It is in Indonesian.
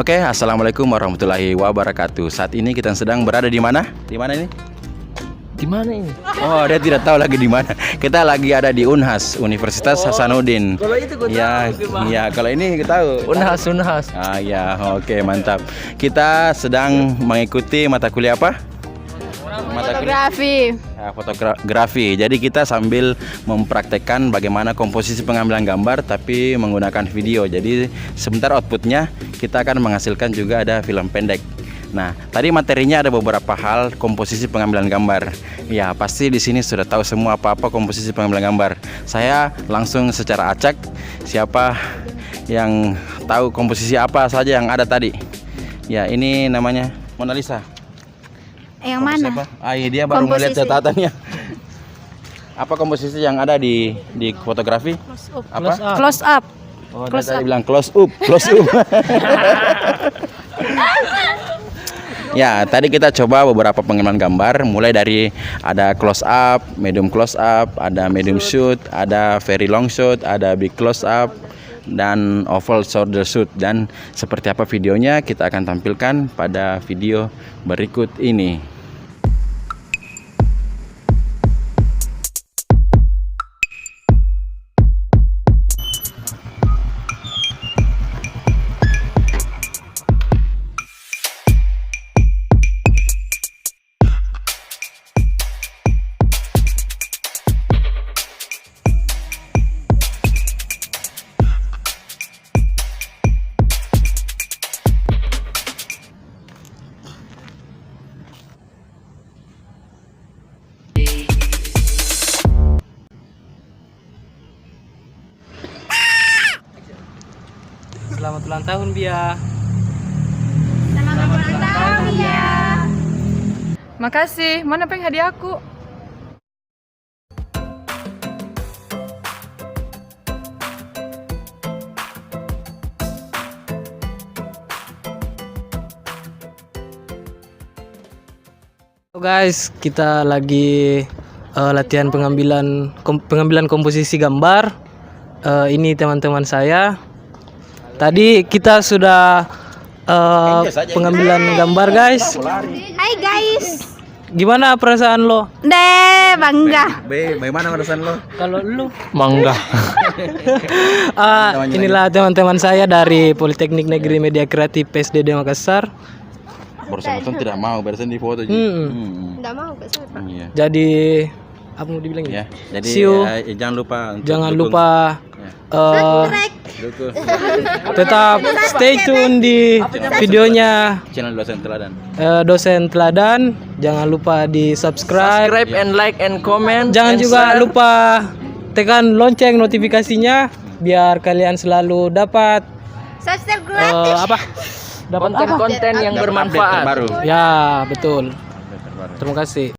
Oke, assalamualaikum warahmatullahi wabarakatuh. Saat ini kita sedang berada di mana? Di mana ini? Di mana ini? Oh, dia tidak tahu lagi di mana. Kita lagi ada di Unhas, Universitas Hasanuddin. Kalau itu gue Ya, tahu. ya, kalau ini kita tahu. Unhas. Ah ya, oke, mantap. Kita sedang mengikuti mata kuliah apa? Fotografi. Fotografi. Jadi kita sambil mempraktekkan bagaimana komposisi pengambilan gambar tapi menggunakan video. Jadi sebentar outputnya kita akan menghasilkan juga ada film pendek. Nah, tadi materinya ada beberapa hal komposisi pengambilan gambar. Ya, pasti di sini sudah tahu semua apa-apa komposisi pengambilan gambar. Saya langsung secara acak siapa yang tahu komposisi apa saja yang ada tadi. Ya, ini namanya Mona Lisa. Yang mana? Apa? Ah, iya, dia baru melihat catatannya. Apa komposisi yang ada di fotografi? Apa? Close up. Oh, dia tadi bilang close up. Ya, tadi kita coba beberapa pengambilan gambar, mulai dari ada close up, medium close up, ada medium shoot, ada very long shoot, ada big close up, dan oval shoulder shoot. Dan seperti apa videonya kita akan tampilkan pada video berikut ini. Selamat ulang tahun, Bia. Selamat ulang tahun ya. Makasih, mana pengen hadiah aku? Halo guys, kita lagi latihan pengambilan komposisi gambar. Ini teman-teman saya. Tadi kita sudah pengambilan gambar guys. Hai guys. Gimana perasaan lo? Bangga. Bagaimana perasaan lo? Kalau lu mangga. Inilah teman-teman saya dari Politeknik Negeri Media Kreatif PSDD Makassar. Barusan tidak mau, barusan di foto. Enggak mau ke sana. Iya. Jadi apa mau dibilang Ya, jadi See you. jangan lupa untuk Jangan dukung. lupa Dukung tetap stay tune di videonya channel dosen teladan. Dosen Teladan. Jangan lupa di subscribe and like and comment. Jangan juga lupa tekan lonceng notifikasinya biar kalian selalu dapat Subscribe gratis. dapat konten yang bermanfaat. Terbaru. Ya betul. Terima kasih.